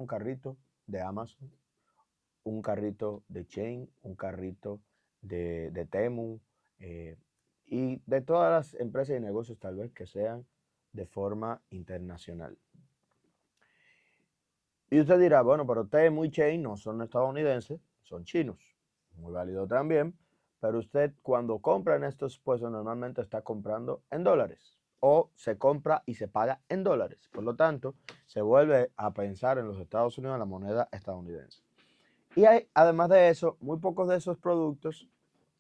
un carrito de Amazon, un carrito de Chain, un carrito de Temu, eh, y de todas las empresas y negocios tal vez que sean de forma internacional. Y usted dirá, bueno, pero Temu y Chain no son estadounidenses, son chinos. Muy válido también, pero usted cuando compra en estos puestos normalmente está comprando en dólares o se compra y se paga en dólares. Por lo tanto, se vuelve a pensar en los Estados Unidos en la moneda estadounidense. Y hay, además de eso, muy pocos de esos productos,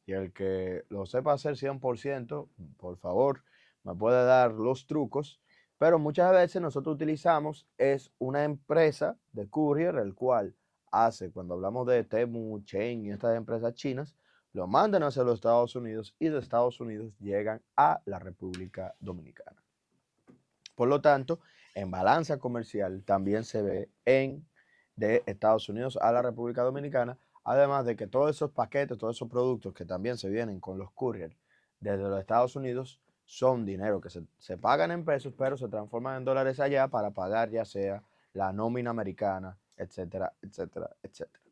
y el que lo sepa hacer 100%, por favor, me puede dar los trucos, pero muchas veces nosotros utilizamos es una empresa de courier, el cual hace, cuando hablamos de Temu, Chain y estas empresas chinas, lo mandan hacia los Estados Unidos y de Estados Unidos llegan a la República Dominicana. Por lo tanto, en balanza comercial también se ve de Estados Unidos a la República Dominicana, además de que todos esos paquetes, todos esos productos que también se vienen con los couriers desde los Estados Unidos son dinero que se pagan en pesos, pero se transforman en dólares allá para pagar ya sea la nómina americana, etcétera, etcétera, etcétera.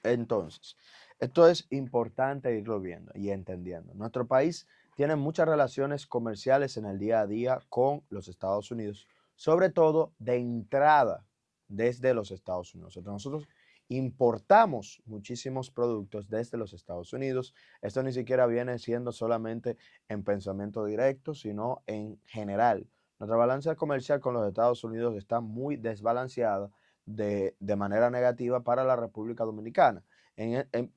Entonces, esto es importante irlo viendo y entendiendo. Nuestro país tiene muchas relaciones comerciales en el día a día con los Estados Unidos, sobre todo de entrada desde los Estados Unidos. Nosotros importamos muchísimos productos desde los Estados Unidos. Esto ni siquiera viene siendo solamente en pensamiento directo, sino en general. Nuestra balanza comercial con los Estados Unidos está muy desbalanceada de manera negativa para la República Dominicana.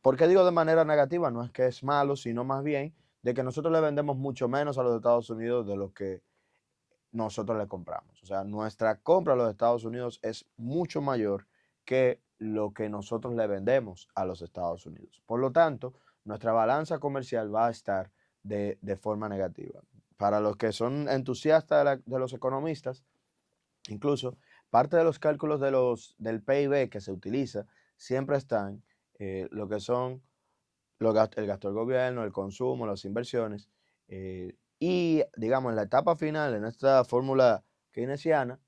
¿Por qué digo de manera negativa? No es que es malo, sino más bien de que nosotros le vendemos mucho menos a los Estados Unidos de lo que nosotros le compramos. O sea, nuestra compra a los Estados Unidos es mucho mayor que lo que nosotros le vendemos a los Estados Unidos. Por lo tanto, nuestra balanza comercial va a estar de forma negativa. Para los que son entusiastas de los economistas, incluso parte de los cálculos del PIB que se utiliza siempre están lo que son el gasto del gobierno, el consumo, las inversiones. Y digamos, en la etapa final, en esta fórmula keynesiana,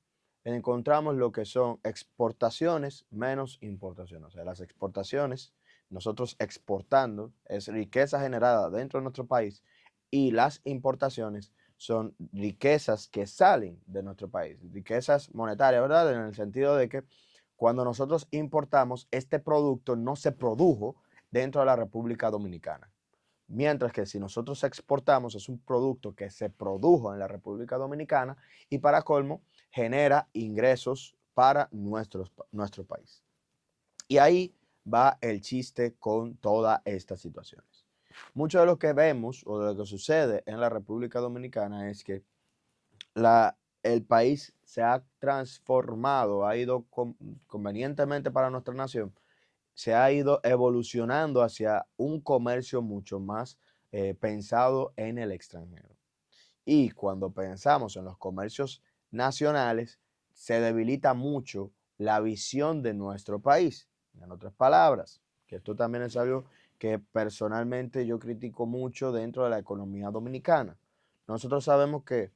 encontramos lo que son exportaciones menos importaciones. O sea, las exportaciones, nosotros exportando, es riqueza generada dentro de nuestro país y las importaciones son riquezas que salen de nuestro país, riquezas monetarias, ¿verdad? En el sentido de que cuando nosotros importamos, este producto no se produjo dentro de la República Dominicana. Mientras que si nosotros exportamos es un producto que se produjo en la República Dominicana y para colmo genera ingresos para nuestro país. Y ahí va el chiste con todas estas situaciones. Mucho de lo que vemos o de lo que sucede en la República Dominicana es que el país se ha transformado, ha ido convenientemente para nuestra nación, se ha ido evolucionando hacia un comercio mucho más pensado en el extranjero. Y cuando pensamos en los comercios nacionales, se debilita mucho la visión de nuestro país. En otras palabras, que esto también es algo que personalmente yo critico mucho dentro de la economía dominicana. Nosotros sabemos que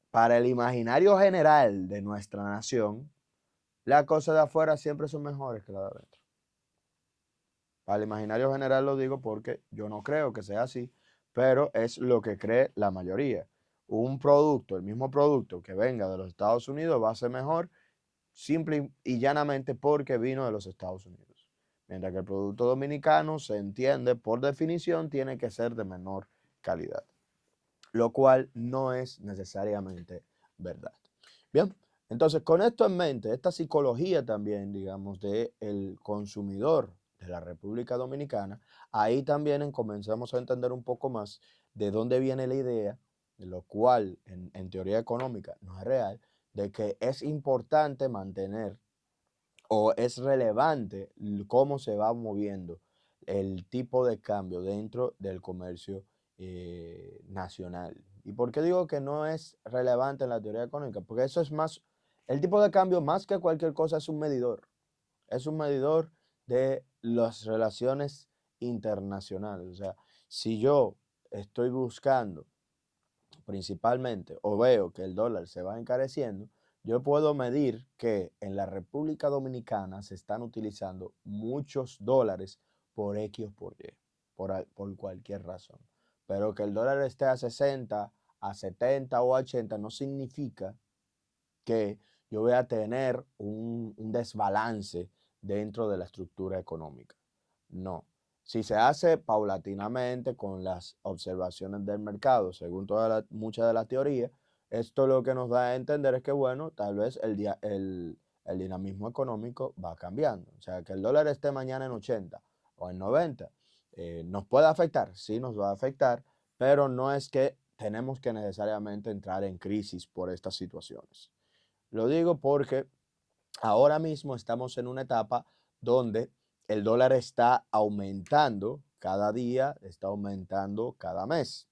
para el imaginario general de nuestra nación, las cosas de afuera siempre son mejores que las de adentro. Para el imaginario general lo digo porque yo no creo que sea así, pero es lo que cree la mayoría. Un producto, el mismo producto que venga de los Estados Unidos va a ser mejor simple y llanamente porque vino de los Estados Unidos. Mientras que el producto dominicano se entiende por definición tiene que ser de menor calidad, lo cual no es necesariamente verdad. Bien, entonces con esto en mente, esta psicología también, digamos, del consumidor de la República Dominicana, ahí también comenzamos a entender un poco más de dónde viene la idea, de lo cual en teoría económica no es real, de que es importante mantener o es relevante cómo se va moviendo el tipo de cambio dentro del comercio nacional. ¿Y por qué digo que no es relevante en la teoría económica? Porque eso es más, el tipo de cambio más que cualquier cosa es un medidor de las relaciones internacionales. O sea, si yo estoy buscando principalmente o veo que el dólar se va encareciendo, yo puedo medir que en la República Dominicana se están utilizando muchos dólares por X o por Y, por cualquier razón. Pero que el dólar esté a 60, a 70 o a 80 no significa que yo voy a tener un desbalance dentro de la estructura económica. No. Si se hace paulatinamente con las observaciones del mercado, según muchas de las teorías, esto lo que nos da a entender es que, bueno, tal vez el dinamismo económico va cambiando. O sea, que el dólar esté mañana en 80 o en 90, ¿nos puede afectar? Sí, nos va a afectar, pero no es que tenemos que necesariamente entrar en crisis por estas situaciones. Lo digo porque ahora mismo estamos en una etapa donde el dólar está aumentando cada día, está aumentando cada mes.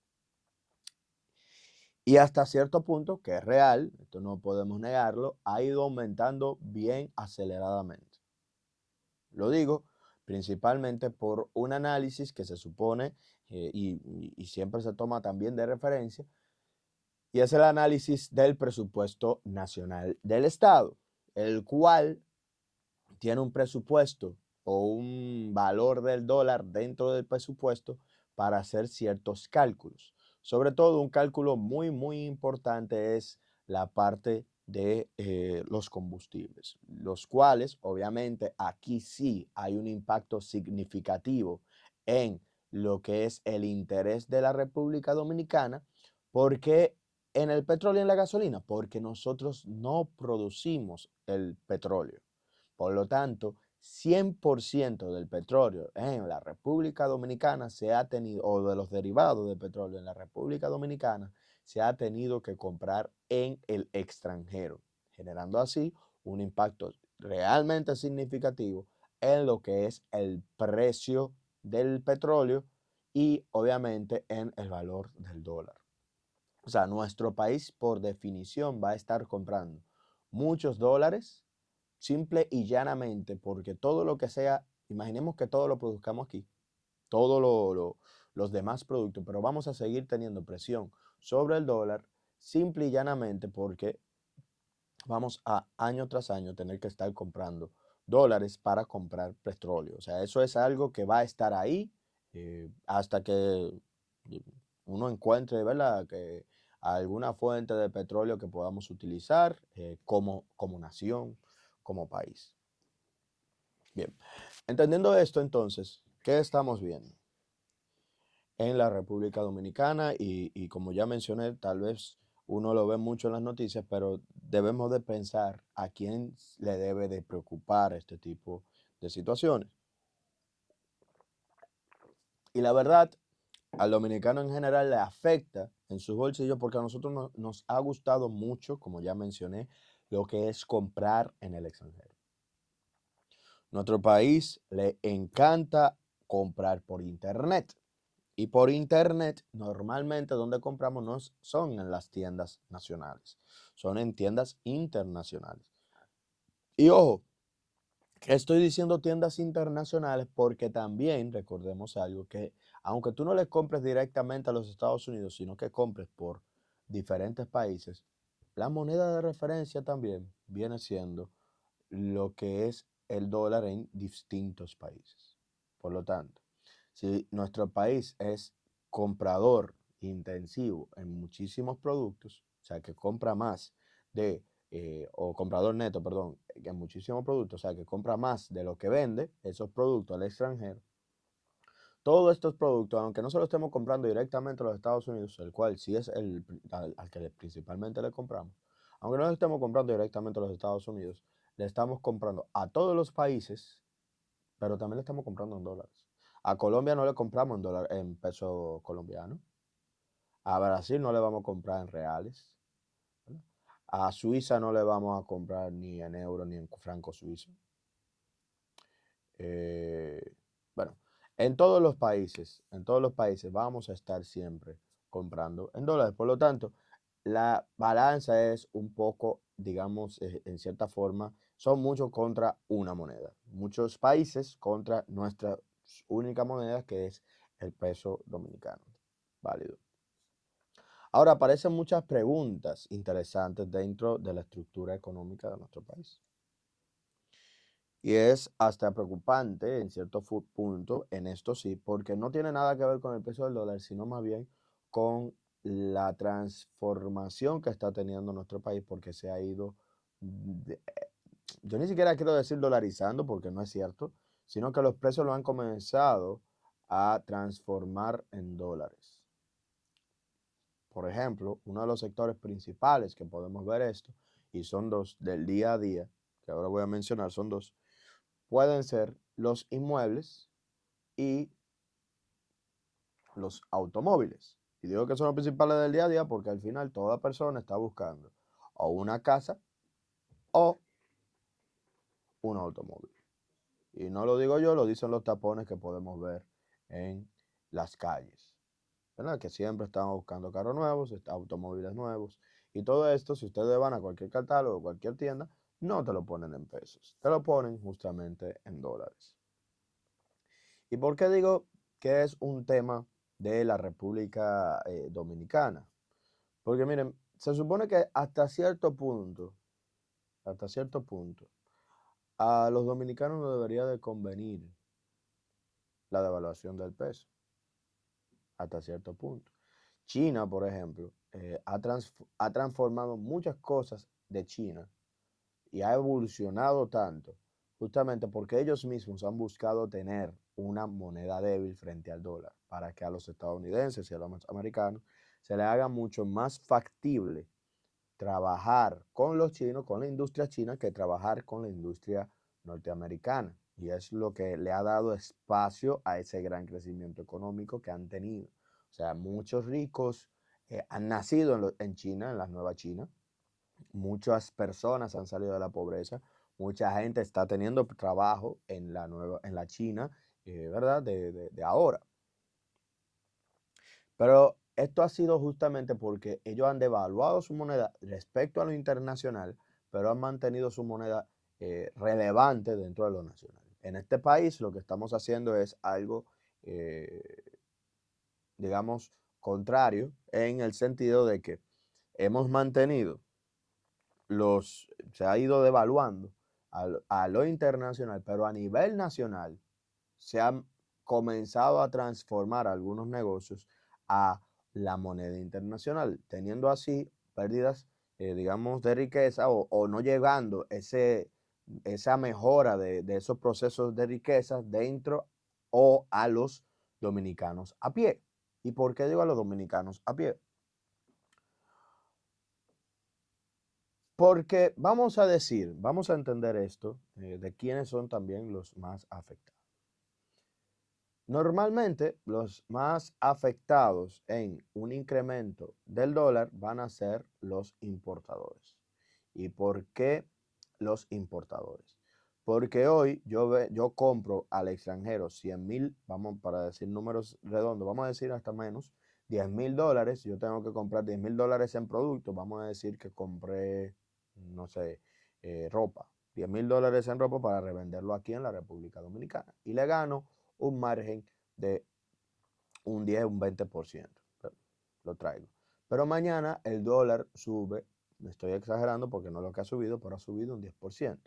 Y hasta cierto punto, que es real, esto no podemos negarlo, ha ido aumentando bien aceleradamente. Lo digo principalmente por un análisis que se supone y siempre se toma también de referencia, y es el análisis del presupuesto nacional del Estado, el cual tiene un presupuesto o un valor del dólar dentro del presupuesto para hacer ciertos cálculos. Sobre todo un cálculo muy importante es la parte de los combustibles, los cuales obviamente aquí sí hay un impacto significativo en lo que es el interés de la República Dominicana, porque en el petróleo y en la gasolina, porque nosotros no producimos el petróleo. Por lo tanto, 100% del petróleo en la República Dominicana se ha tenido, o de los derivados del petróleo en la República Dominicana, se ha tenido que comprar en el extranjero, generando así un impacto realmente significativo en lo que es el precio del petróleo y obviamente en el valor del dólar. O sea, nuestro país por definición va a estar comprando muchos dólares simple y llanamente, porque todo lo que sea, imaginemos que todo lo produzcamos aquí, todos los demás productos, pero vamos a seguir teniendo presión sobre el dólar simple y llanamente porque vamos a año tras año tener que estar comprando dólares para comprar petróleo. O sea, eso es algo que va a estar ahí hasta que uno encuentre, ¿verdad?, que alguna fuente de petróleo que podamos utilizar como nación, como país. Bien, entendiendo esto entonces, ¿qué estamos viendo en la República Dominicana? Y como ya mencioné, tal vez uno lo ve mucho en las noticias, pero debemos de pensar a quién le debe de preocupar este tipo de situaciones. Y la verdad, al dominicano en general le afecta en sus bolsillos porque a nosotros nos ha gustado mucho, como ya mencioné, lo que es comprar en el extranjero. Nuestro país le encanta comprar por internet. Y por internet, normalmente donde compramos no son en las tiendas nacionales, son en tiendas internacionales. Y ojo, que estoy diciendo tiendas internacionales porque también recordemos algo, que aunque tú no le compres directamente a los Estados Unidos, sino que compres por diferentes países, la moneda de referencia también viene siendo lo que es el dólar en distintos países. Por lo tanto, si nuestro país es comprador intensivo en muchísimos productos, o sea, que compra más o comprador neto, perdón, en muchísimos productos, o sea, que compra más de lo que vende esos productos al extranjero, todos estos productos, aunque no se los estemos comprando directamente a los Estados Unidos, el cual sí es al que principalmente le compramos, aunque no los estemos comprando directamente a los Estados Unidos, le estamos comprando a todos los países, pero también le estamos comprando en dólares. A Colombia no le compramos en peso colombiano. A Brasil no le vamos a comprar en reales. ¿Verdad? A Suiza no le vamos a comprar ni en euro ni en franco suizo. Eh, bueno, en todos los países vamos a estar siempre comprando en dólares. Por lo tanto, la balanza es un poco, digamos, en cierta forma, son muchos contra una moneda. Muchos países contra nuestra única moneda, que es el peso dominicano. Válido. Ahora aparecen muchas preguntas interesantes dentro de la estructura económica de nuestro país. Y es hasta preocupante en cierto punto, en esto sí, porque no tiene nada que ver con el peso del dólar, sino más bien con la transformación que está teniendo nuestro país, porque se ha ido, yo ni siquiera quiero decir dolarizando, porque no es cierto, sino que los precios lo han comenzado a transformar en dólares. Por ejemplo, uno de los sectores principales que podemos ver esto, y son dos del día a día, que ahora voy a mencionar, son dos, pueden ser los inmuebles y los automóviles. Y digo que son los principales del día a día porque al final toda persona está buscando o una casa o un automóvil. Y no lo digo yo, lo dicen los tapones que podemos ver en las calles, ¿verdad? Que siempre están buscando carros nuevos, automóviles nuevos. Y todo esto, si ustedes van a cualquier catálogo, cualquier tienda, no te lo ponen en pesos, te lo ponen justamente en dólares. ¿Y por qué digo que es un tema de la República Dominicana? Porque miren, se supone que hasta cierto punto, a los dominicanos no debería de convenir la devaluación del peso, hasta cierto punto. China, por ejemplo, ha transformado muchas cosas de China y ha evolucionado tanto, justamente porque ellos mismos han buscado tener una moneda débil frente al dólar, para que a los estadounidenses y a los americanos se les haga mucho más factible trabajar con los chinos, con la industria china, que trabajar con la industria norteamericana. Y es lo que le ha dado espacio a ese gran crecimiento económico que han tenido. O sea, muchos ricos han nacido en China, en la nueva China. Muchas personas han salido de la pobreza. Mucha gente está teniendo trabajo en la China, ¿verdad? De ahora. Pero esto ha sido justamente porque ellos han devaluado su moneda respecto a lo internacional, pero han mantenido su moneda relevante dentro de lo nacional. En este país lo que estamos haciendo es algo, eh, digamos, contrario, en el sentido de que hemos mantenido se ha ido devaluando a lo internacional, pero a nivel nacional se han comenzado a transformar algunos negocios a la moneda internacional, teniendo así pérdidas, digamos, de riqueza o no llegando esa mejora de esos procesos de riqueza dentro o a los dominicanos a pie. ¿Y por qué digo a los dominicanos a pie? Porque vamos a entender esto, de quiénes son también los más afectados. Normalmente, los más afectados en un incremento del dólar van a ser los importadores. ¿Y por qué los importadores? Porque hoy yo compro al extranjero 100,000, vamos para decir números redondos, vamos a decir hasta menos, $10,000. Yo tengo que comprar $10,000 en productos. Vamos a decir que compré, no sé, ropa. $10,000 en ropa para revenderlo aquí en la República Dominicana. Y le gano un margen de un 10, un 20%. Lo traigo. Pero mañana el dólar sube, me estoy exagerando porque no es lo que ha subido, pero ha subido un 10%.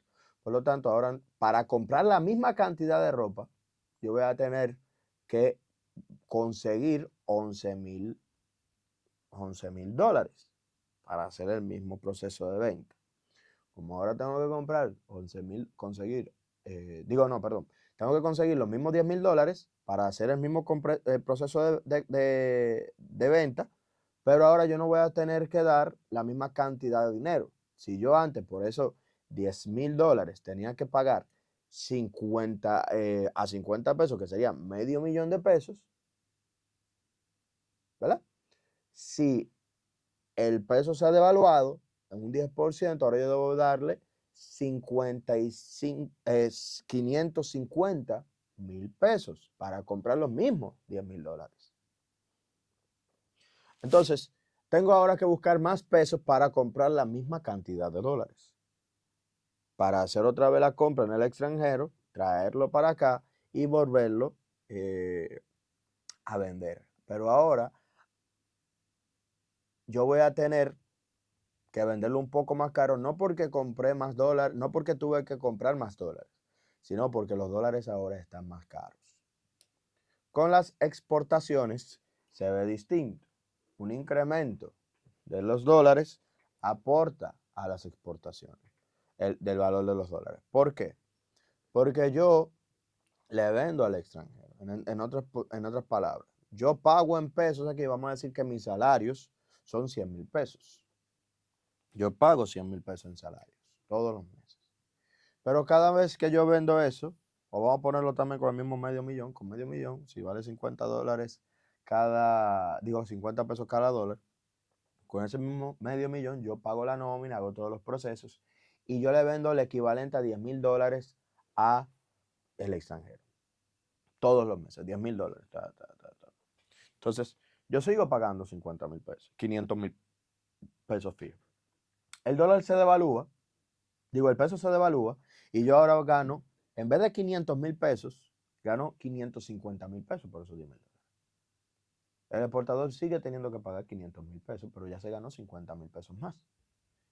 Por lo tanto, ahora para comprar la misma cantidad de ropa, yo voy a tener que conseguir 11,000 dólares para hacer el mismo proceso de venta. Como ahora tengo que comprar 11,000, conseguir, digo no, perdón, tengo que conseguir los mismos $10,000 para hacer el mismo proceso de venta, pero ahora yo no voy a tener que dar la misma cantidad de dinero. Si yo antes, por esos $10,000 tenía que pagar 50 a 50 pesos, que serían medio millón de pesos, ¿verdad? Si el peso se ha devaluado en un 10%, ahora yo debo darle 55, 550,000 pesos para comprar los mismos $10,000. Entonces, tengo ahora que buscar más pesos para comprar la misma cantidad de dólares. Para hacer otra vez la compra en el extranjero, traerlo para acá y volverlo eh, a vender. Pero ahora, yo voy a tener que venderlo un poco más caro, no porque compré más dólares, no porque tuve que comprar más dólares, sino porque los dólares ahora están más caros. Con las exportaciones se ve distinto. Un incremento de los dólares aporta a las exportaciones del valor de los dólares. ¿Por qué? Porque yo le vendo al extranjero. En otras palabras, yo pago en pesos aquí, vamos a decir que mis salarios son 100,000 pesos. Yo pago 100,000 pesos en salarios todos los meses. Pero cada vez que yo vendo eso, o vamos a ponerlo también con el mismo medio millón, con medio millón, si vale 50 dólares digo 50 pesos cada dólar, con ese mismo medio millón yo pago la nómina, hago todos los procesos y yo le vendo el equivalente a 10,000 dólares a el extranjero. Todos los meses, 10,000 dólares. Entonces, yo sigo pagando 50,000 pesos, 500,000 pesos fijos. El dólar se devalúa, digo, el peso se devalúa y yo ahora gano, en vez de 500,000 pesos, gano 550,000 pesos por esos 10,000 dólares. El exportador sigue teniendo que pagar 500,000 pesos, pero ya se ganó 50,000 pesos más.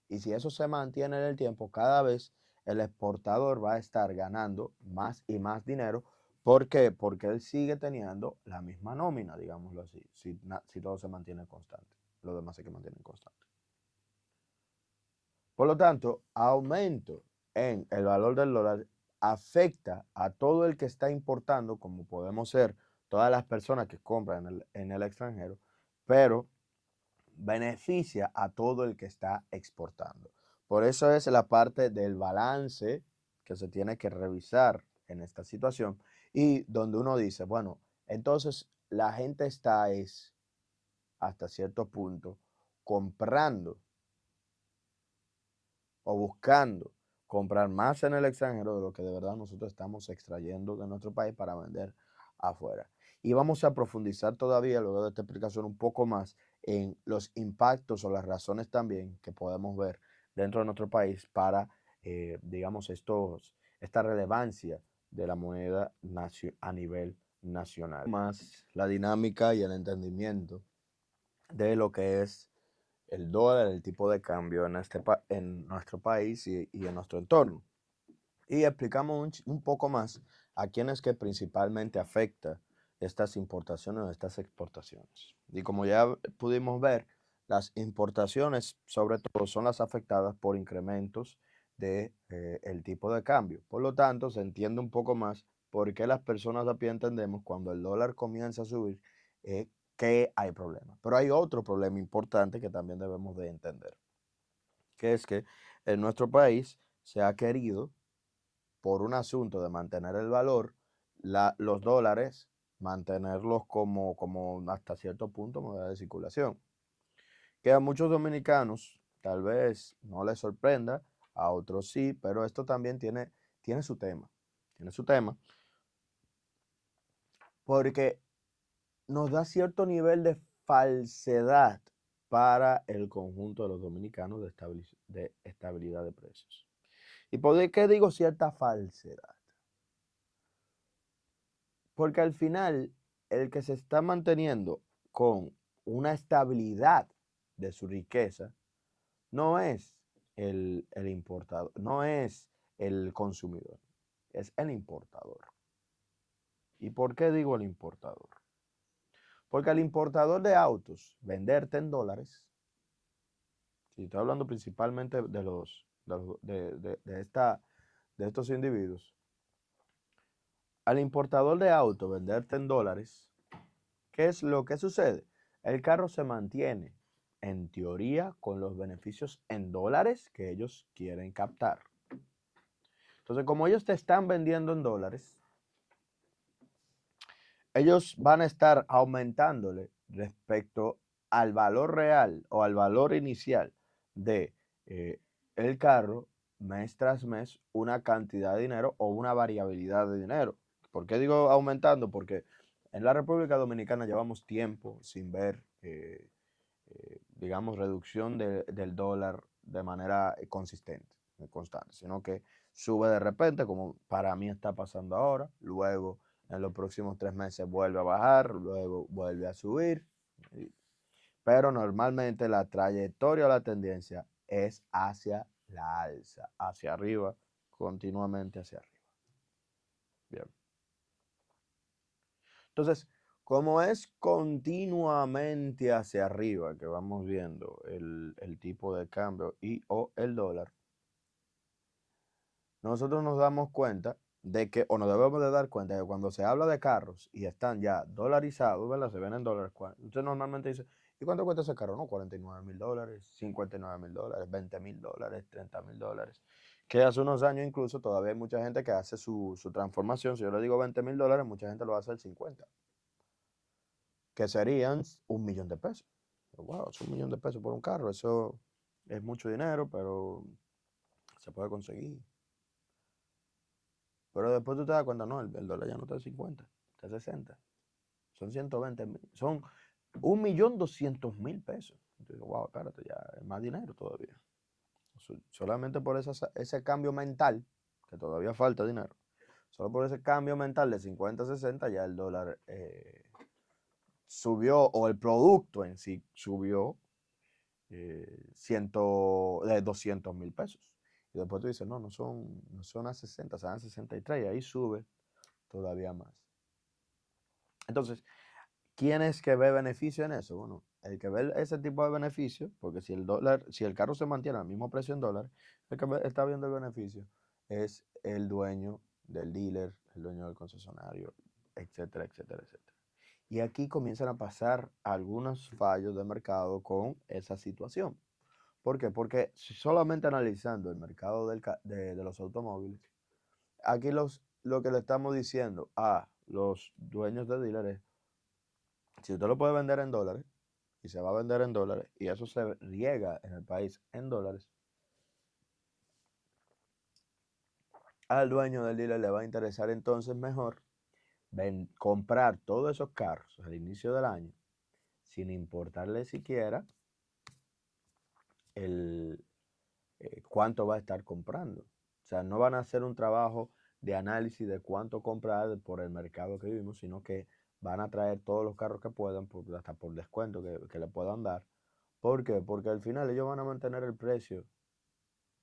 Y si eso se mantiene en el tiempo, cada vez el exportador va a estar ganando más y más dinero. ¿Por qué? Porque él sigue teniendo la misma nómina, digámoslo así, si todo se mantiene constante. Los demás se que mantienen constante. Por lo tanto, aumento en el valor del dólar afecta a todo el que está importando, como podemos ser todas las personas que compran en el extranjero, pero beneficia a todo el que está exportando. Por eso es la parte del balance que se tiene que revisar en esta situación y donde uno dice, bueno, entonces la gente está hasta cierto punto comprando o buscando comprar más en el extranjero de lo que de verdad nosotros estamos extrayendo de nuestro país para vender afuera. Y vamos a profundizar todavía, luego de esta explicación, un poco más en los impactos o las razones también que podemos ver dentro de nuestro país para, digamos, esta relevancia de la moneda a nivel nacional. Más la dinámica y el entendimiento de lo que es el dólar, el tipo de cambio en nuestro país y en nuestro entorno. Y explicamos un poco más a quiénes que principalmente afecta estas importaciones o estas exportaciones. Y como ya pudimos ver, las importaciones sobre todo son las afectadas por incrementos de, el tipo de cambio. Por lo tanto, se entiende un poco más por qué las personas a pie entendemos cuando el dólar comienza a subir, que hay problemas. Pero hay otro problema importante que también debemos de entender, que es que en nuestro país se ha querido, por un asunto de mantener el valor, los dólares, mantenerlos como hasta cierto punto moneda de circulación. Que a muchos dominicanos tal vez no les sorprenda, a otros sí, pero esto también tiene su tema. Tiene su tema porque nos da cierto nivel de falsedad para el conjunto de los dominicanos de estabilidad de precios. ¿Y por qué digo cierta falsedad? Porque al final, el que se está manteniendo con una estabilidad de su riqueza no es el importador, no es el consumidor, es el importador. ¿Y por qué digo el importador? Porque al importador de autos, venderte en dólares, si estoy hablando principalmente de estos individuos, al importador de autos, venderte en dólares, ¿qué es lo que sucede? El carro se mantiene, en teoría, con los beneficios en dólares que ellos quieren captar. Entonces, como ellos te están vendiendo en dólares, ellos van a estar aumentándole respecto al valor real o al valor inicial de, el carro mes tras mes una cantidad de dinero o una variabilidad de dinero. ¿Por qué digo aumentando? Porque en la República Dominicana llevamos tiempo sin ver, digamos, reducción del dólar de manera consistente, constante, sino que sube de repente, como para mí está pasando ahora, luego en los próximos 3 meses vuelve a bajar, luego vuelve a subir. pero normalmente la trayectoria o la tendencia es hacia la alza, hacia arriba, continuamente hacia arriba. Bien. Entonces, como es continuamente hacia arriba que vamos viendo el tipo de cambio y o el dólar, nosotros nos damos cuenta de que, o nos debemos de dar cuenta de que cuando se habla de carros y están ya dolarizados, ¿verdad? Se ven en dólares. Usted normalmente dice, ¿y cuánto cuesta ese carro? No, $49,000, $59,000, $20,000, $30,000. Que hace unos años incluso todavía hay mucha gente que hace su transformación. Si yo le digo $20,000, mucha gente lo hace al 50, que serían 1 millón de pesos. Wow, es 1 millón de pesos por un carro. Eso es mucho dinero, pero se puede conseguir. Pero después tú te das cuenta, no, el dólar ya no está a 50, está a 60. Son 120,000, son 1,200,000 pesos. Entonces, wow, espérate, ya es más dinero todavía. Solamente por ese cambio mental, que todavía falta dinero, solo por ese cambio mental de 50 a 60, ya el dólar subió, o el producto en sí subió de 200,000 pesos. Y después tú dices, no, no son a 60, son a 63, y ahí sube todavía más. Entonces, ¿quién es que ve beneficio en eso? Bueno, el que ve ese tipo de beneficio, porque si el carro se mantiene al mismo precio en dólares, el que está viendo el beneficio es el dueño del dealer, el dueño del concesionario, etcétera, etcétera, etcétera. Y aquí comienzan a pasar algunos fallos de mercado con esa situación. ¿Por qué? Porque solamente analizando el mercado de los automóviles, aquí lo que le estamos diciendo a los dueños de dealers, si usted lo puede vender en dólares y se va a vender en dólares y eso se riega en el país en dólares, al dueño del dealer le va a interesar entonces mejor comprar todos esos carros al inicio del año sin importarle siquiera el cuánto va a estar comprando. O sea, no van a hacer un trabajo de análisis de cuánto comprar por el mercado que vivimos, sino que van a traer todos los carros que puedan, hasta por descuento que le puedan dar. ¿Por qué? Porque al final ellos van a mantener el precio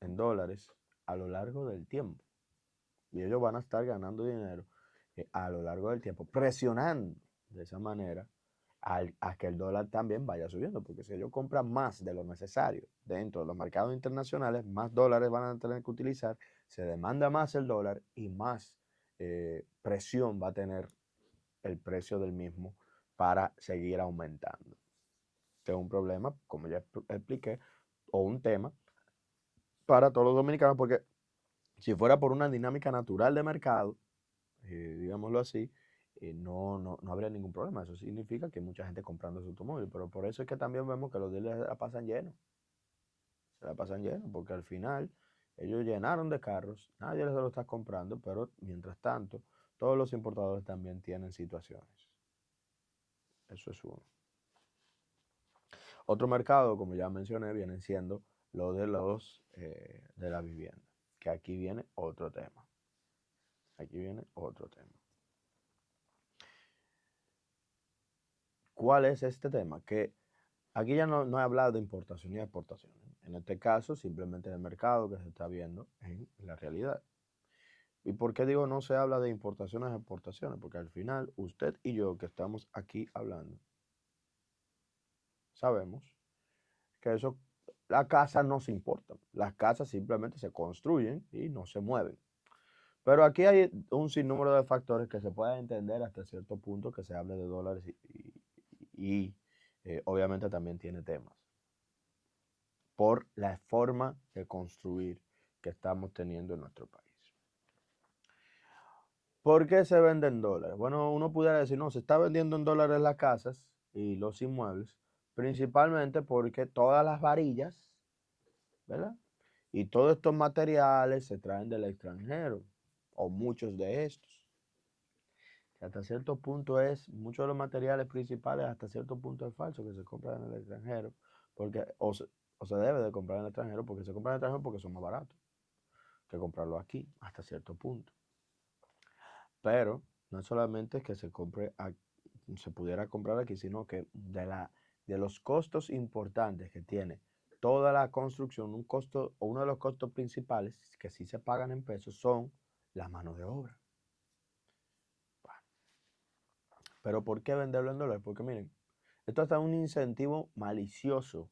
en dólares a lo largo del tiempo. Y ellos van a estar ganando dinero a lo largo del tiempo, presionando de esa manera a que el dólar también vaya subiendo, porque si ellos compran más de lo necesario dentro de los mercados internacionales, más dólares van a tener que utilizar, se demanda más el dólar y más presión va a tener el precio del mismo para seguir aumentando. Este es un problema, como ya expliqué, o un tema para todos los dominicanos, porque si fuera por una dinámica natural de mercado, digámoslo así, no habría ningún problema. Eso significa que hay mucha gente comprando su automóvil, pero por eso es que también vemos que los dealers se la pasan llenos, porque al final ellos llenaron de carros, nadie les lo está comprando, pero mientras tanto, todos los importadores también tienen situaciones. Eso es uno. Otro mercado, como ya mencioné, vienen siendo los de la vivienda, que aquí viene otro tema. Aquí viene otro tema. ¿Cuál es este tema? Que aquí ya no he hablado de importación y exportación. En este caso, simplemente del mercado que se está viendo en la realidad. ¿Y por qué digo no se habla de importaciones y exportaciones? Porque al final, usted y yo que estamos aquí hablando, sabemos que eso, las casas no se importan. Las casas simplemente se construyen y no se mueven. Pero aquí hay un sinnúmero de factores que se pueden entender hasta cierto punto que se hable de dólares y obviamente también tiene temas por la forma de construir que estamos teniendo en nuestro país. ¿Por qué se venden dólares? Bueno, uno pudiera decir, no, se está vendiendo en dólares las casas y los inmuebles, principalmente porque todas las varillas, ¿verdad? Y todos estos materiales se traen del extranjero, o muchos de estos. Que hasta cierto punto muchos de los materiales principales, hasta cierto punto es falso que se compran en el extranjero, porque, o se debe de comprar en el extranjero porque se compran en el extranjero porque son más baratos que comprarlo aquí, hasta cierto punto. Pero no es solamente que se pudiera comprar aquí, sino que de los costos importantes que tiene toda la construcción, un costo o uno de los costos principales que sí se pagan en pesos son la mano de obra. Bueno, pero ¿por qué venderlo en dólares? Porque miren, esto está un incentivo malicioso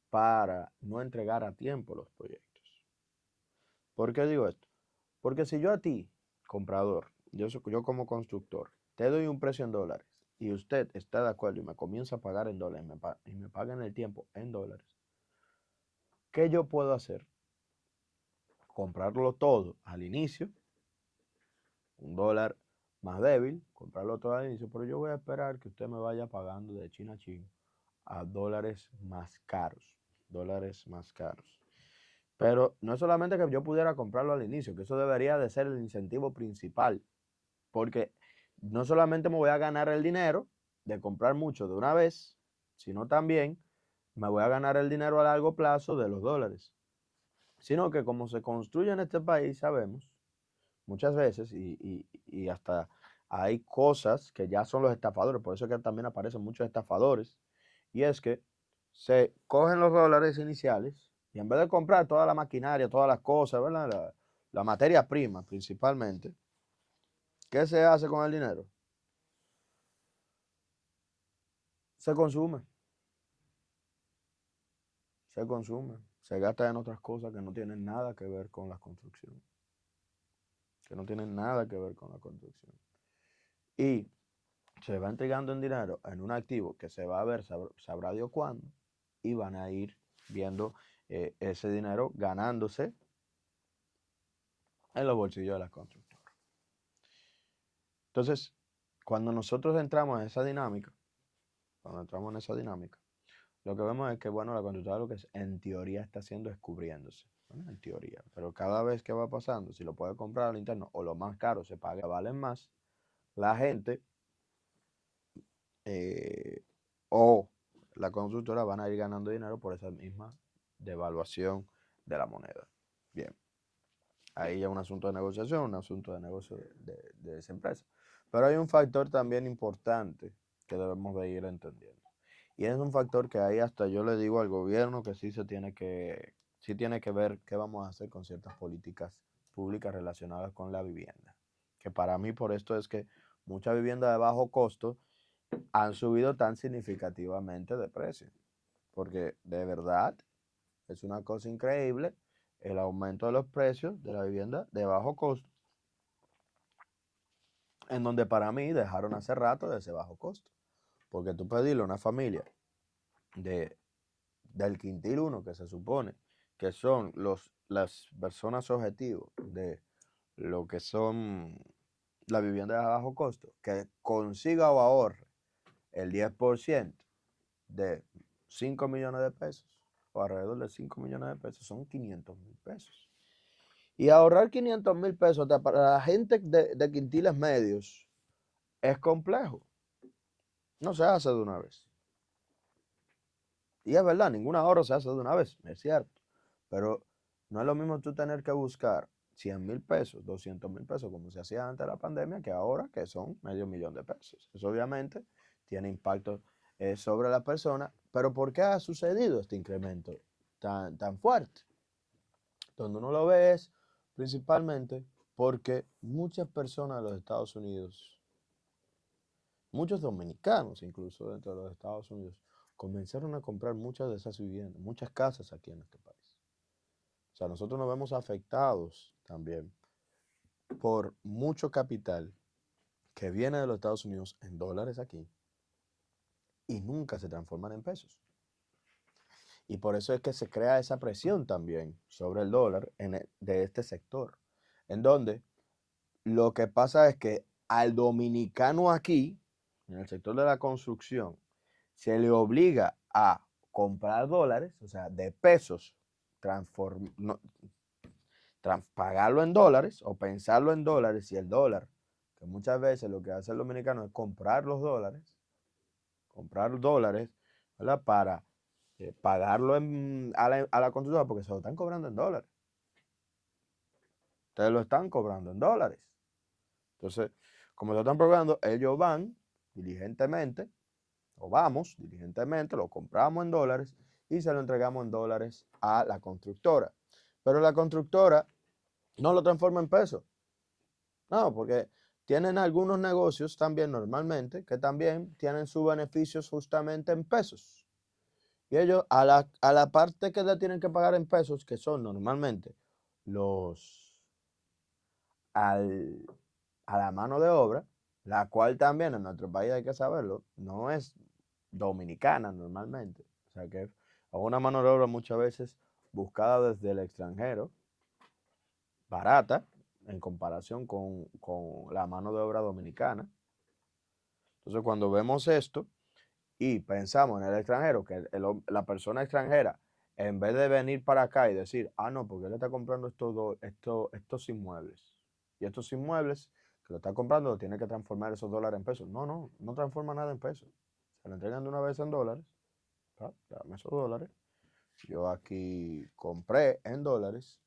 para no entregar a tiempo los proyectos. ¿Por qué digo esto? Porque si yo a ti, comprador, yo como constructor, te doy un precio en dólares y usted está de acuerdo y me comienza a pagar en dólares y me paga en el tiempo en dólares, ¿qué yo puedo hacer? Comprarlo todo al inicio, un dólar más débil, comprarlo todo al inicio, pero yo voy a esperar que usted me vaya pagando de China a China a dólares más caros. Pero no es solamente que yo pudiera comprarlo al inicio, que eso debería de ser el incentivo principal, porque no solamente me voy a ganar el dinero de comprar mucho de una vez, sino también me voy a ganar el dinero a largo plazo de los dólares. Sino que como se construye en este país, sabemos, muchas veces, y hasta hay cosas que ya son los estafadores, por eso es que también aparecen muchos estafadores, y es que se cogen los dólares iniciales y en vez de comprar toda la maquinaria, todas las cosas, ¿verdad? La materia prima principalmente, ¿qué se hace con el dinero? Se consume, se consume, se gasta en otras cosas que no tienen nada que ver con la construcción, que no tienen nada que ver con la construcción. Y se va entregando en dinero en un activo que se va a ver, sabrá Dios cuándo, y van a ir viendo ese dinero ganándose en los bolsillos de las constructoras. Entonces, cuando nosotros entramos en esa dinámica, lo que vemos es que, bueno, la constructora lo que en teoría está haciendo es cubriéndose, ¿no? En teoría, pero cada vez que va pasando, si lo puede comprar al interno o lo más caro se paga, valen más, la gente eh, o la constructora van a ir ganando dinero por esa misma devaluación de la moneda. Bien, ahí ya un asunto de negociación, un asunto de negocio de esa empresa. Pero hay un factor también importante que debemos de ir entendiendo. Y es un factor que ahí hasta yo le digo al gobierno que sí tiene que ver qué vamos a hacer con ciertas políticas públicas relacionadas con la vivienda. Que para mí por esto es que muchas viviendas de bajo costo han subido tan significativamente de precio. Porque de verdad es una cosa increíble el aumento de los precios de la vivienda de bajo costo, en donde para mí dejaron hace rato de ese bajo costo. Porque tú pedirle a una familia de, del quintil 1, que se supone que son las personas objetivos de lo que son la vivienda de bajo costo, que consiga o ahorre el 10% de 5 millones de pesos, o alrededor de 5 millones de pesos, son 500,000 pesos. Y ahorrar 500,000 pesos para la gente de quintiles medios es complejo. No se hace de una vez. Y es verdad, ningún ahorro se hace de una vez, es cierto. Pero no es lo mismo tú tener que buscar 100,000 pesos, 200,000 pesos, como se hacía antes de la pandemia, que ahora, que son medio millón de pesos. Eso obviamente tiene impacto sobre la persona. Pero ¿por qué ha sucedido este incremento tan fuerte? Donde uno lo ve es principalmente porque muchas personas de los Estados Unidos, muchos dominicanos incluso dentro de los Estados Unidos, comenzaron a comprar muchas de esas viviendas, muchas casas aquí en este país. O sea, nosotros nos vemos afectados también por mucho capital que viene de los Estados Unidos en dólares aquí y nunca se transforman en pesos. Y por eso es que se crea esa presión también sobre el dólar de este sector, en donde lo que pasa es que al dominicano aquí, en el sector de la construcción, se le obliga a comprar dólares, o sea, de pesos, no, pagarlo en dólares o pensarlo en dólares y el dólar, que muchas veces lo que hace el dominicano es comprar dólares, ¿verdad? Para pagarlo a la constructora porque se lo están cobrando en dólares. Ustedes lo están cobrando en dólares. Entonces, como se lo están cobrando, ellos van diligentemente, o vamos diligentemente, lo compramos en dólares y se lo entregamos en dólares a la constructora. Pero la constructora no lo transforma en pesos. No, porque tienen algunos negocios también normalmente que también tienen sus beneficios justamente en pesos. Y ellos a la parte que le tienen que pagar en pesos, que son normalmente los a la mano de obra, la cual también en nuestro país hay que saberlo, no es dominicana normalmente. O sea que es una mano de obra muchas veces buscada desde el extranjero, barata en comparación con la mano de obra dominicana. Entonces cuando vemos esto y pensamos en el extranjero, que la persona extranjera, en vez de venir para acá y decir, ah, no, porque él está comprando estos inmuebles, y estos inmuebles que lo está comprando lo tiene que transformar esos dólares en pesos. No, no, no transforma nada en pesos. Se lo entregan de una vez en dólares. Dame esos dólares. Yo aquí compré en dólares,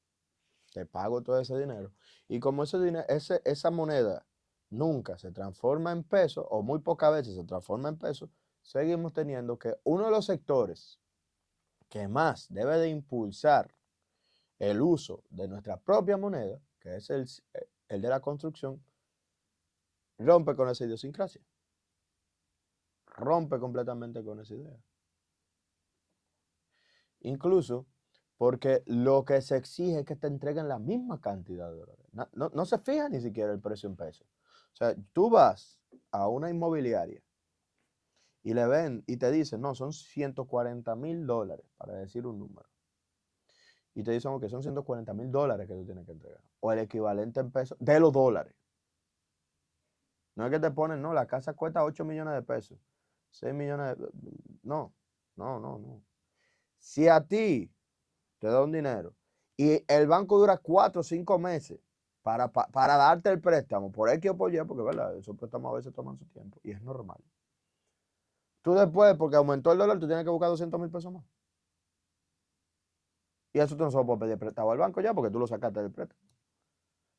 te pago todo ese dinero. Y como ese dinero, esa moneda nunca se transforma en pesos, o muy pocas veces se transforma en pesos, seguimos teniendo que uno de los sectores que más debe de impulsar el uso de nuestra propia moneda, que es el de la construcción, rompe con esa idiosincrasia. Rompe completamente con esa idea. Incluso porque lo que se exige es que te entreguen la misma cantidad de dólares. No se fija ni siquiera el precio en pesos. O sea, tú vas a una inmobiliaria y le ven y te dicen, no, son $140,000, para decir un número. Y te dicen que son $140,000 que tú tienes que entregar. O el equivalente en pesos de los dólares. No es que te ponen, no, la casa cuesta 8 millones de pesos. 6 millones de... No, no, no, no. Si a ti te da un dinero y el banco dura 4 o 5 meses para darte el préstamo, por X o por Y, porque verdad, esos préstamos a veces toman su tiempo y es normal. Tú después, porque aumentó el dólar, tú tienes que buscar 200,000 pesos más. Y eso tú no se lo puedes pedir prestado al banco ya porque tú lo sacaste del préstamo.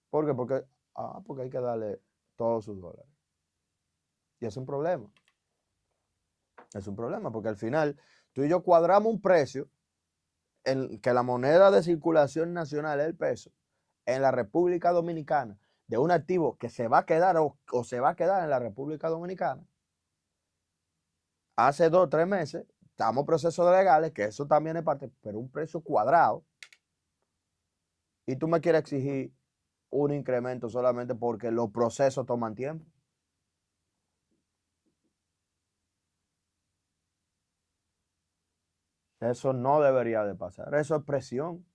¿Por qué? Porque hay que darle todos sus dólares. Y es un problema. Es un problema porque al final tú y yo cuadramos un precio en que la moneda de circulación nacional es el peso en la República Dominicana de un activo que se va a quedar o se va a quedar en la República Dominicana. Hace 2 o 3 meses estamos en procesos legales, que eso también es parte, pero un precio cuadrado. Y tú me quieres exigir un incremento solamente porque los procesos toman tiempo. Eso no debería de pasar. Eso es presión.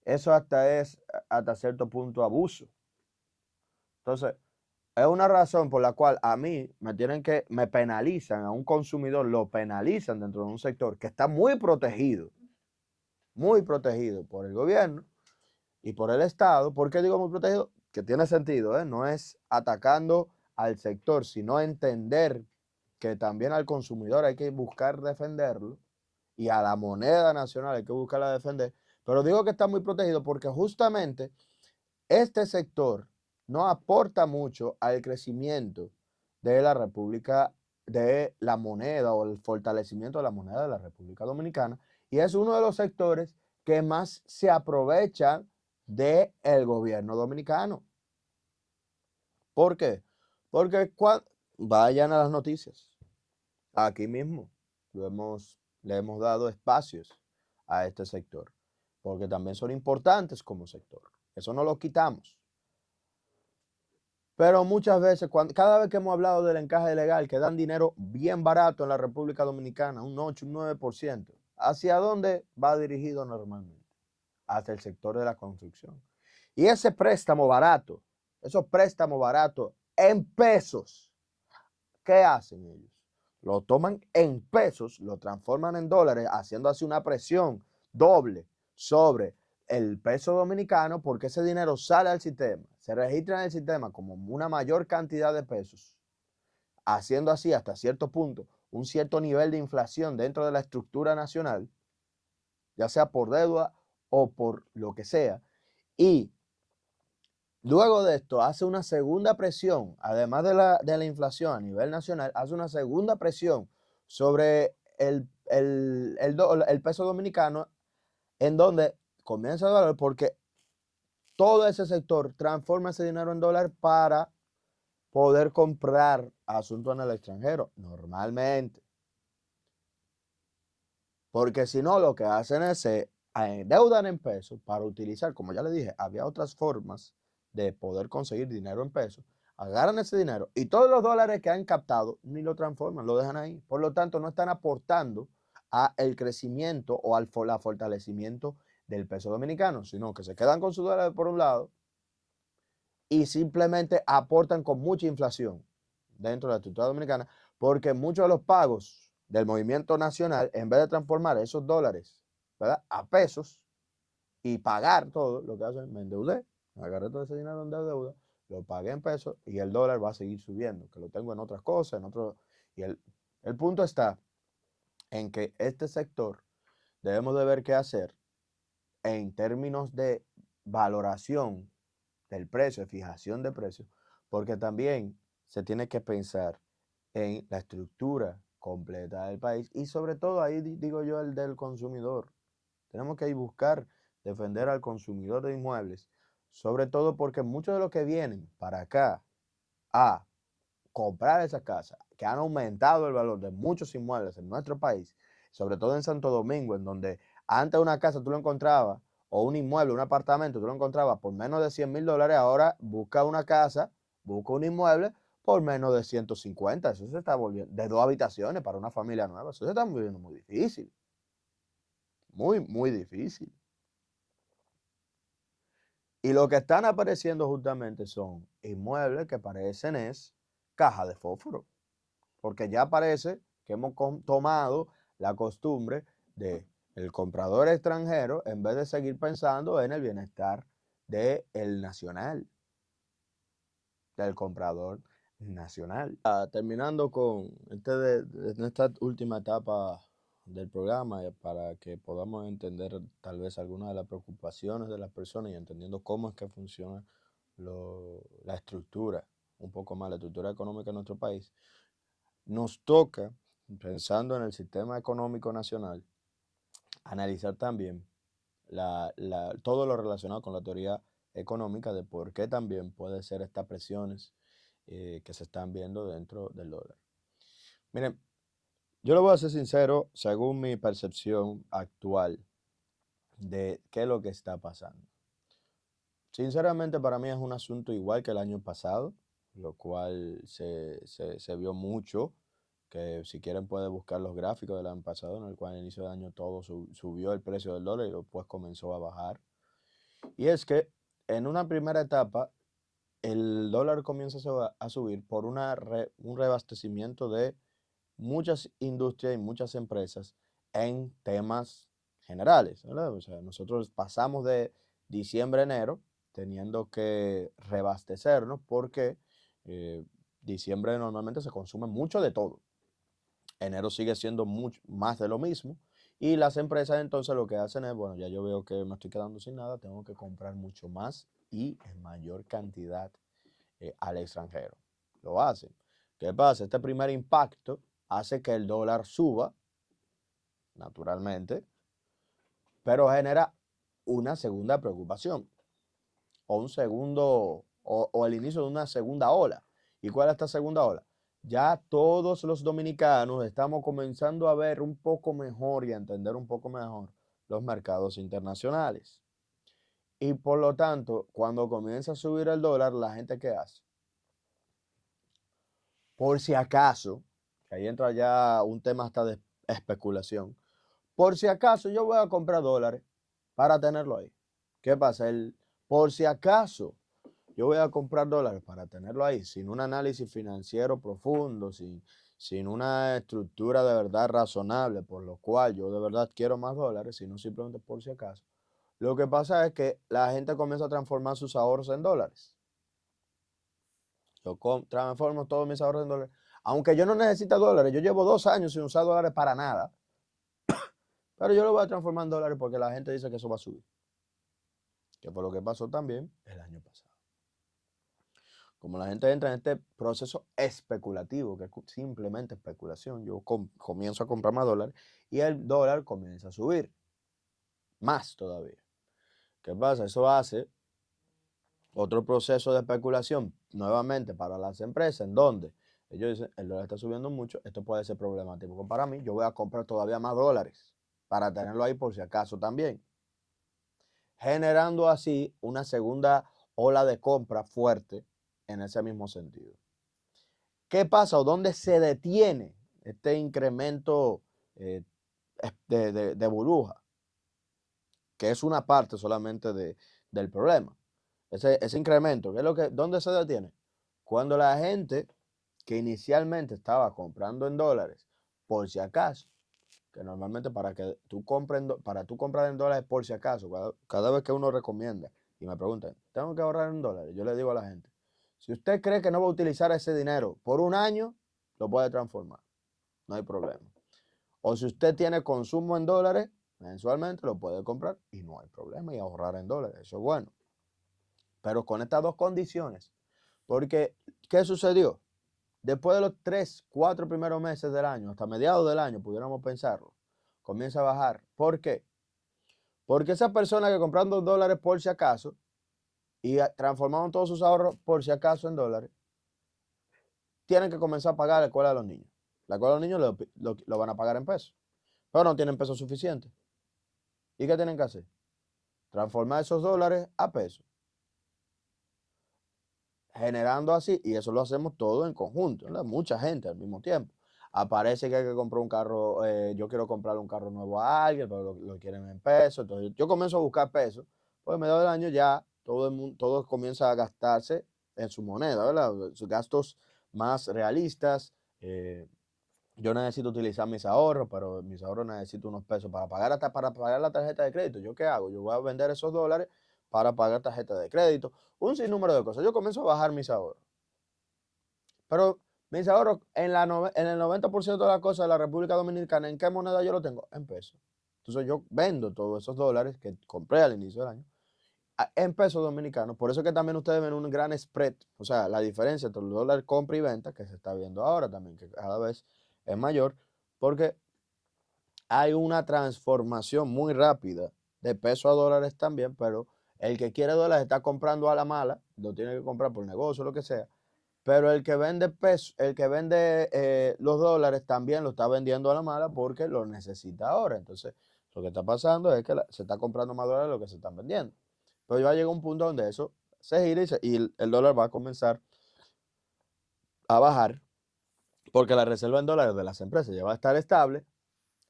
Eso es hasta cierto punto abuso. Entonces, es una razón por la cual a mí me penalizan, a un consumidor lo penalizan dentro de un sector que está muy protegido por el gobierno y por el Estado. ¿Por qué digo muy protegido? Que tiene sentido, ¿eh? No es atacando al sector, sino entender que también al consumidor hay que buscar defenderlo y a la moneda nacional hay que buscarla defender. Pero digo que está muy protegido porque justamente este sector no aporta mucho al crecimiento de la República, de la moneda o el fortalecimiento de la moneda de la República Dominicana, y es uno de los sectores que más se aprovechan del gobierno dominicano. ¿Por qué? Porque vayan a las noticias. Aquí mismo le hemos dado espacios a este sector, porque también son importantes como sector. Eso no lo quitamos. Pero muchas veces, cada vez que hemos hablado del encaje legal, que dan dinero bien barato en la República Dominicana, un 8, un 9%, ¿hacia dónde va dirigido normalmente? Hacia el sector de la construcción. Y ese préstamo barato, esos préstamos baratos en pesos, ¿qué hacen ellos? Lo toman en pesos, lo transforman en dólares, haciendo así una presión doble sobre el peso dominicano, porque ese dinero sale al sistema, se registra en el sistema como una mayor cantidad de pesos, haciendo así hasta cierto punto un cierto nivel de inflación dentro de la estructura nacional, ya sea por deuda o por lo que sea, y luego de esto hace una segunda presión, además de la inflación a nivel nacional, hace una segunda presión sobre el peso dominicano, en donde comienza a dólar porque todo ese sector transforma ese dinero en dólar para poder comprar asuntos en el extranjero, normalmente. Porque si no, lo que hacen es se endeudan en pesos para utilizar, como ya le dije, había otras formas de poder conseguir dinero en pesos. Agarran ese dinero y todos los dólares que han captado ni lo transforman, lo dejan ahí. Por lo tanto, no están aportando al crecimiento o al fortalecimiento del peso dominicano, sino que se quedan con sus dólares por un lado y simplemente aportan con mucha inflación dentro de la estructura dominicana, porque muchos de los pagos del movimiento nacional, en vez de transformar esos dólares, ¿verdad?, a pesos y pagar todo, lo que hacen, me endeudé, agarré todo ese dinero en deuda, lo pagué en pesos y el dólar va a seguir subiendo, que lo tengo en otras cosas, en otro, y el punto está en que este sector debemos de ver qué hacer en términos de valoración del precio, de fijación de precios, porque también se tiene que pensar en la estructura completa del país y sobre todo ahí digo yo el del consumidor. Tenemos que ir buscar defender al consumidor de inmuebles, sobre todo porque muchos de los que vienen para acá a comprar esa casa, que han aumentado el valor de muchos inmuebles en nuestro país, sobre todo en Santo Domingo, en donde antes una casa tú lo encontrabas, o un inmueble, un apartamento, tú lo encontrabas por menos de $100,000, ahora busca una casa, busca un inmueble por menos de 150. Eso se está volviendo, de 2 habitaciones para una familia nueva, eso se está volviendo muy difícil, muy, muy difícil. Y lo que están apareciendo justamente son inmuebles que parecen es caja de fósforo, porque ya parece que hemos tomado la costumbre de el comprador extranjero en vez de seguir pensando en el bienestar del nacional, del comprador nacional. Terminando con esta última etapa del programa, para que podamos entender tal vez algunas de las preocupaciones de las personas y entendiendo cómo es que funciona la estructura, un poco más la estructura económica de nuestro país. Nos toca, pensando en el sistema económico nacional, analizar también todo lo relacionado con la teoría económica de por qué también puede ser estas presiones que se están viendo dentro del dólar. Miren, yo lo voy a ser sincero, según mi percepción actual de qué es lo que está pasando. Sinceramente, para mí es un asunto igual que el año pasado, lo cual se vio mucho, que si quieren pueden buscar los gráficos del año pasado, en el cual al inicio del año todo subió el precio del dólar y después comenzó a bajar. Y es que en una primera etapa el dólar comienza a subir por un reabastecimiento de muchas industrias y muchas empresas en temas generales, ¿verdad? O sea, nosotros pasamos de diciembre a enero teniendo que reabastecernos porque eh, diciembre normalmente se consume mucho de todo. Enero sigue siendo mucho más de lo mismo y las empresas entonces lo que hacen es, bueno, ya yo veo que me estoy quedando sin nada, tengo que comprar mucho más y en mayor cantidad al extranjero. Lo hacen. ¿Qué pasa? Este primer impacto hace que el dólar suba, naturalmente, pero genera una segunda preocupación o un segundo o el inicio de una segunda ola. ¿Y cuál es esta segunda ola? Ya todos los dominicanos estamos comenzando a ver un poco mejor y a entender un poco mejor los mercados internacionales. Y por lo tanto, cuando comienza a subir el dólar, la gente ¿qué hace? Por si acaso, que ahí entra ya un tema hasta de especulación, por si acaso yo voy a comprar dólares para tenerlo ahí. ¿Qué pasa? Por si acaso yo voy a comprar dólares para tenerlo ahí, sin un análisis financiero profundo, sin una estructura de verdad razonable, por lo cual yo de verdad quiero más dólares, sino simplemente por si acaso. Lo que pasa es que la gente comienza a transformar sus ahorros en dólares. Yo transformo todos mis ahorros en dólares. Aunque yo no necesite dólares, yo llevo 2 años sin usar dólares para nada, pero yo lo voy a transformar en dólares porque la gente dice que eso va a subir. Que fue lo que pasó también el año pasado. Como la gente entra en este proceso especulativo, que es simplemente especulación, yo comienzo a comprar más dólares y el dólar comienza a subir más todavía. ¿Qué pasa? Eso hace otro proceso de especulación nuevamente para las empresas, en donde ellos dicen, el dólar está subiendo mucho, esto puede ser problemático para mí, yo voy a comprar todavía más dólares para tenerlo ahí por si acaso también, generando así una segunda ola de compra fuerte en ese mismo sentido. ¿Qué pasa o dónde se detiene este incremento eh, de burbuja? Que es una parte solamente del problema. Ese incremento, ¿dónde se detiene? Cuando la gente que inicialmente estaba comprando en dólares, por si acaso, que normalmente para tú comprar en dólares por si acaso, cada vez que uno recomienda y me preguntan, ¿tengo que ahorrar en dólares? Yo le digo a la gente, si usted cree que no va a utilizar ese dinero por un año, lo puede transformar, no hay problema. O si usted tiene consumo en dólares, mensualmente lo puede comprar y no hay problema y ahorrar en dólares, eso es bueno. Pero con estas dos condiciones, porque ¿qué sucedió? Después de los 3, 4 primeros meses del año, hasta mediados del año, pudiéramos pensarlo, comienza a bajar. ¿Por qué? Porque esas personas que comprando dólares por si acaso y transformaron todos sus ahorros por si acaso en dólares, tienen que comenzar a pagar la escuela de los niños. La escuela de los niños lo van a pagar en pesos, pero no tienen pesos suficientes. ¿Y qué tienen que hacer? Transformar esos dólares a pesos, generando así, y eso lo hacemos todo en conjunto, ¿verdad? Mucha gente al mismo tiempo. Aparece que hay que comprar un carro, yo quiero comprarle un carro nuevo a alguien, pero lo quieren en pesos. Entonces yo comienzo a buscar pesos, pues a mediados del año ya todo el mundo, todo comienza a gastarse en su moneda, ¿verdad? Sus gastos más realistas. Yo necesito utilizar mis ahorros, pero mis ahorros necesito unos pesos para pagar hasta para pagar la tarjeta de crédito. ¿Yo qué hago? Yo voy a vender esos dólares para pagar tarjeta de crédito, un sinnúmero de cosas. Yo comienzo a bajar mis ahorros. Pero mis ahorros en el 90% de las cosas de la República Dominicana, ¿en qué moneda yo lo tengo? En pesos. Entonces yo vendo todos esos dólares que compré al inicio del año en pesos dominicanos. Por eso es que también ustedes ven un gran spread, o sea, la diferencia entre el dólar compra y venta, que se está viendo ahora también, que cada vez es mayor, porque hay una transformación muy rápida de peso a dólares también, pero el que quiere dólares está comprando a la mala, lo tiene que comprar por negocio, lo que sea, pero el que vende peso, el que vende los dólares también lo está vendiendo a la mala porque lo necesita ahora. Entonces, lo que está pasando es que se está comprando más dólares de lo que se están vendiendo. Pero ya llega un punto donde eso se gira y el dólar va a comenzar a bajar porque la reserva en dólares de las empresas ya va a estar estable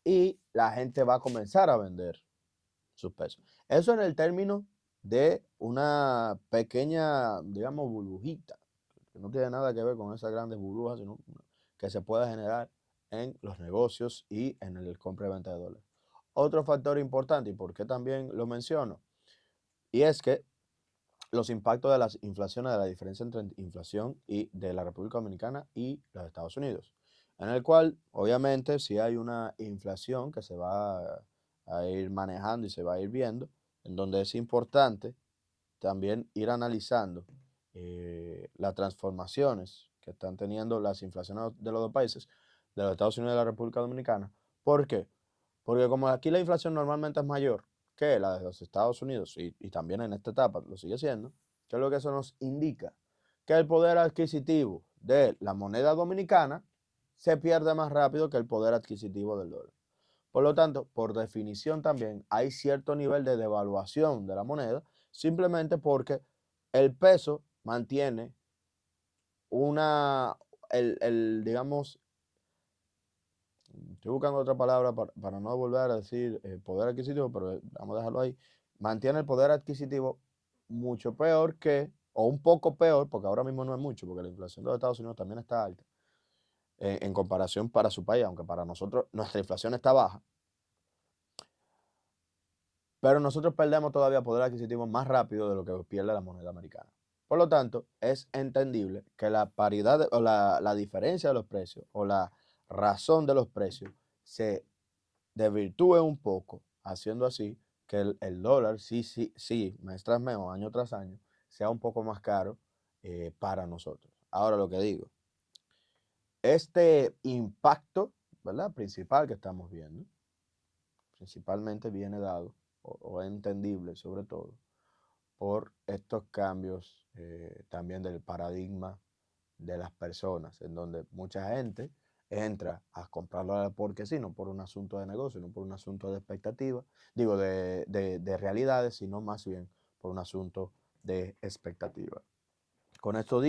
y la gente va a comenzar a vender sus pesos. Eso en el término de una pequeña, digamos, burbujita, que no tiene nada que ver con esas grandes burbujas, sino que se puede generar en los negocios y en el compra y venta de dólares. Otro factor importante, y por qué también lo menciono, y es que los impactos de las inflaciones, de la diferencia entre inflación y de la República Dominicana y los Estados Unidos, en el cual obviamente si hay una inflación que se va a ir manejando y se va a ir viendo, en donde es importante también ir analizando las transformaciones que están teniendo las inflaciones de los dos países, de los Estados Unidos y de la República Dominicana. ¿Por qué? Porque como aquí la inflación normalmente es mayor que la de los Estados Unidos y también en esta etapa lo sigue siendo, ¿qué es lo que eso nos indica? Que el poder adquisitivo de la moneda dominicana se pierde más rápido que el poder adquisitivo del dólar. Por lo tanto, por definición también hay cierto nivel de devaluación de la moneda, simplemente porque el peso mantiene una, digamos, estoy buscando otra palabra para no volver a decir poder adquisitivo, pero vamos a dejarlo ahí, mantiene el poder adquisitivo mucho peor que, o un poco peor, porque ahora mismo no es mucho, porque la inflación de los Estados Unidos también está alta, en comparación para su país, aunque para nosotros nuestra inflación está baja. Pero nosotros perdemos todavía poder adquisitivo más rápido de lo que pierde la moneda americana. Por lo tanto, es entendible que la paridad o la diferencia de los precios o la razón de los precios se desvirtúe un poco, haciendo así que el dólar, sí, mes tras mes o año tras año, sea un poco más caro para nosotros. Ahora lo que digo, este impacto, ¿verdad? Principal que estamos viendo, principalmente viene dado o entendible sobre todo por estos cambios también del paradigma de las personas, en donde mucha gente entra a comprarlo porque sí, no por un asunto de negocio, no por un asunto de expectativa, digo, de realidades, sino más bien por un asunto de expectativa. Con esto dicho,